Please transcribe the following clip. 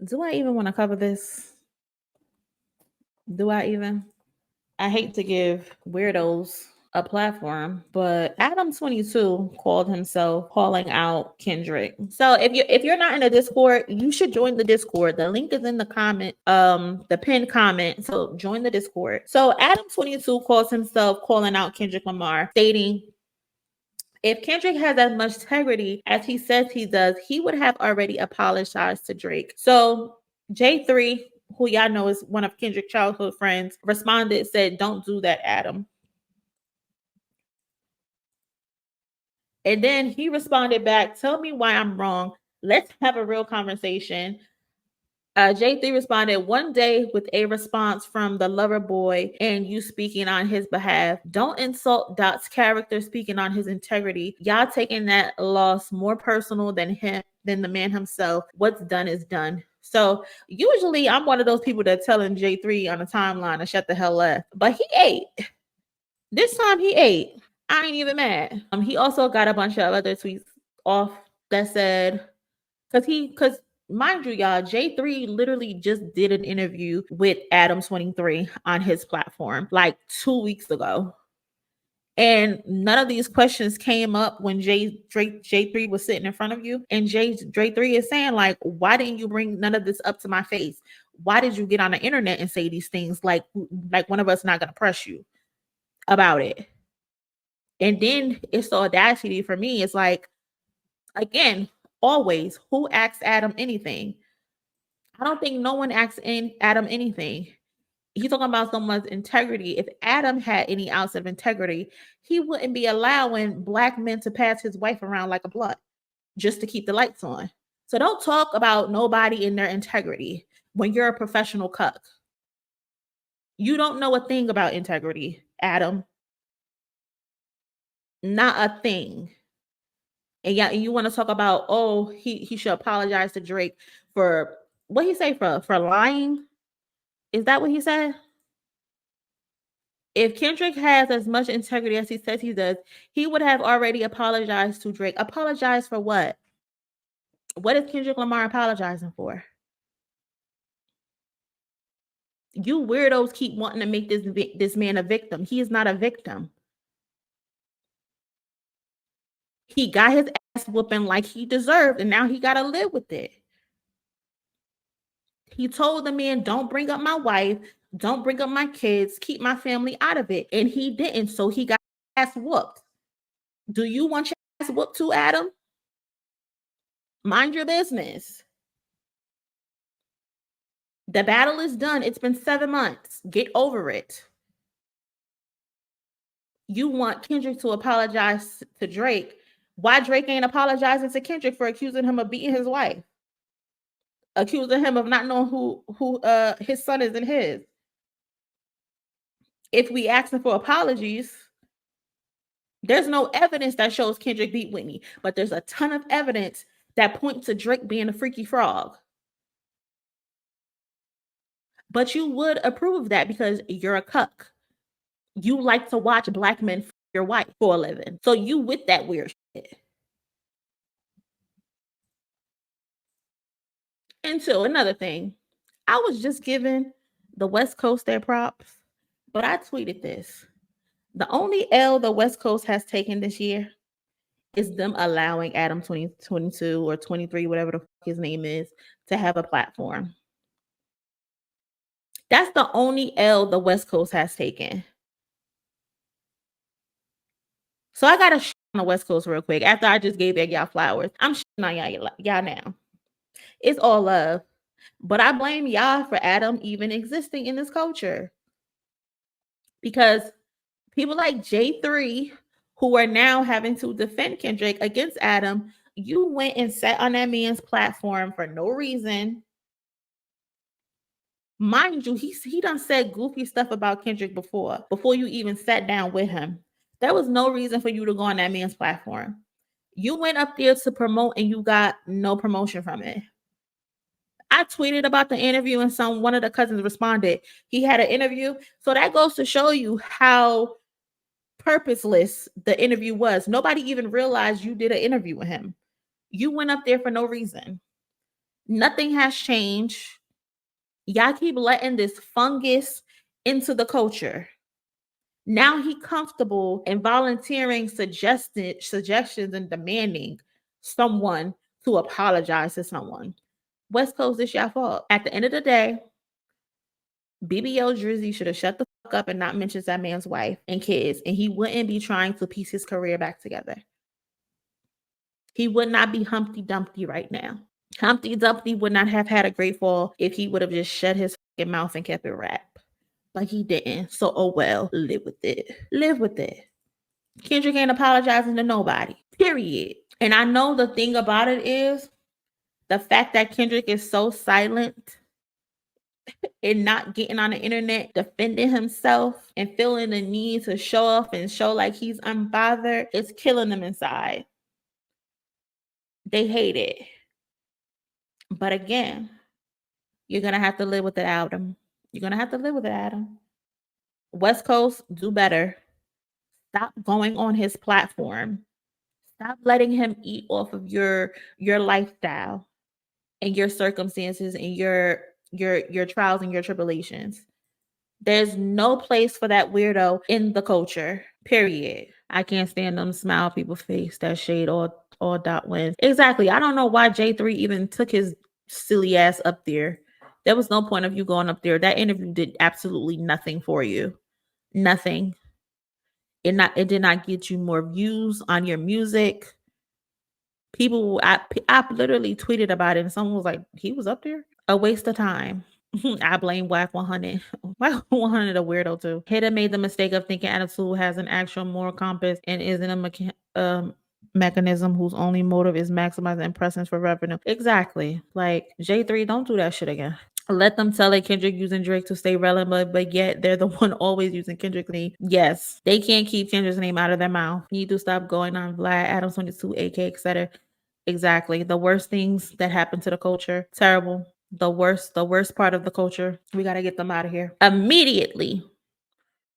Do I even want to cover this? Do I even? I hate to give weirdos a platform, but Adam22 called himself calling out Kendrick. So if you're not in the Discord, you should join the Discord. The link is in the comment, the pinned comment. So join the Discord. So Adam22 calls himself calling out Kendrick Lamar, stating, if Kendrick has as much integrity as he says he does, he would have already apologized to Drake. So J3, who y'all know is one of Kendrick's childhood friends, responded, said, don't do that, Adam. And then he responded back, tell me why I'm wrong. Let's have a real conversation. J3 responded, one day with a response from the lover boy and you speaking on his behalf. Don't insult Dot's character speaking on his integrity. Y'all taking that loss more personal than the man himself. What's done is done. So usually I'm one of those people that telling J3 on the timeline to shut the hell up. But he ate. This time he ate. I ain't even mad. He also got a bunch of other tweets off that said, because mind you, y'all, J3 literally just did an interview with Adam23 on his platform like 2 weeks ago. And none of these questions came up when J3 was sitting in front of you. And J3 is saying, like, why didn't you bring none of this up to my face? Why did you get on the internet and say these things like one of us not going to press you about it? And then it's the audacity for me. It's like, again, always, who asked Adam anything? I don't think no one asked Adam anything. He's talking about someone's integrity. If Adam had any ounce of integrity, he wouldn't be allowing black men to pass his wife around like a blunt just to keep the lights on. So don't talk about nobody in their integrity when you're a professional cuck. You don't know a thing about integrity, Adam. Not a thing. And yeah, and you want to talk about, oh, he should apologize to Drake for what he say for lying? Is that what he said? If Kendrick has as much integrity as he says he does, he would have already apologized to Drake. Apologize for what? What is Kendrick Lamar apologizing for? You weirdos keep wanting to make this man a victim. He is not a victim. He got his ass whooping like he deserved, and now he got to live with it. He told the man, don't bring up my wife, don't bring up my kids, keep my family out of it. And he didn't, so he got his ass whooped. Do you want your ass whooped too, Adam? Mind your business. The battle is done. It's been 7 months. Get over it. You want Kendrick to apologize to Drake. Why Drake ain't apologizing to Kendrick for accusing him of beating his wife? Accusing him of not knowing who his son is and his. If we ask him for apologies, there's no evidence that shows Kendrick beat Whitney, but there's a ton of evidence that points to Drake being a freaky frog. But you would approve of that because you're a cuck. You like to watch black men f your wife for a living. So you with that weird shit. And so another thing, I was just giving the West Coast their props, but I tweeted this. The only L the West Coast has taken this year is them allowing Adam 2022 or 23, whatever the fuck his name is, to have a platform. That's the only L the West Coast has taken. So I got to shit on the West Coast real quick. After I just gave y'all flowers, I'm shitting on y'all now. It's all love. But I blame y'all for Adam even existing in this culture. Because people like J3, who are now having to defend Kendrick against Adam, you went and sat on that man's platform for no reason. Mind you, he done said goofy stuff about Kendrick before you even sat down with him. There was no reason for you to go on that man's platform. You went up there to promote and you got no promotion from it. I tweeted about the interview and one of the cousins responded. He had an interview. So that goes to show you how purposeless the interview was. Nobody even realized you did an interview with him. You went up there for no reason. Nothing has changed. Y'all keep letting this fungus into the culture. Now he comfortable and volunteering suggestions and demanding someone to apologize to someone. West Coast, it's y'all fault. At the end of the day, BBL Drizzy should have shut the fuck up and not mentioned that man's wife and kids, and he wouldn't be trying to piece his career back together. He would not be Humpty Dumpty right now. Humpty Dumpty would not have had a great fall if he would have just shut his fucking mouth and kept it wrapped. But he didn't. So, oh well, live with it. Live with it. Kendrick ain't apologizing to nobody, period. And I know the thing about it is the fact that Kendrick is so silent and not getting on the internet defending himself and feeling the need to show off and show like he's unbothered, it's killing them inside. They hate it. But again, you're going to have to live with it, Adam. You're going to have to live with it, Adam. West Coast, do better. Stop going on his platform. Stop letting him eat off of your lifestyle and your circumstances and your trials and your tribulations. There's no place for that weirdo in the culture. Period. I can't stand them smile people's face, that shade all dot wins. Exactly. I don't know why J3 even took his silly ass up there. There was no point of you going up there. That interview did absolutely nothing for you. Nothing. It did not get you more views on your music. People, I literally tweeted about it and someone was like, he was up there? A waste of time. I blame Whack 100. Whack 100 a weirdo too. Hitta made the mistake of thinking Attitude has an actual moral compass and isn't a mechanism whose only motive is maximizing presence for revenue. Exactly. Like J3, don't do that shit again. Let them tell it Kendrick using Drake to stay relevant, but yet they're the one always using Kendrick's name. Yes, they can't keep Kendrick's name out of their mouth. Need to stop going on Vlad, Adam22, AK, etc. Exactly. The worst things that happen to the culture. Terrible. The worst part of the culture. We got to get them out of here immediately.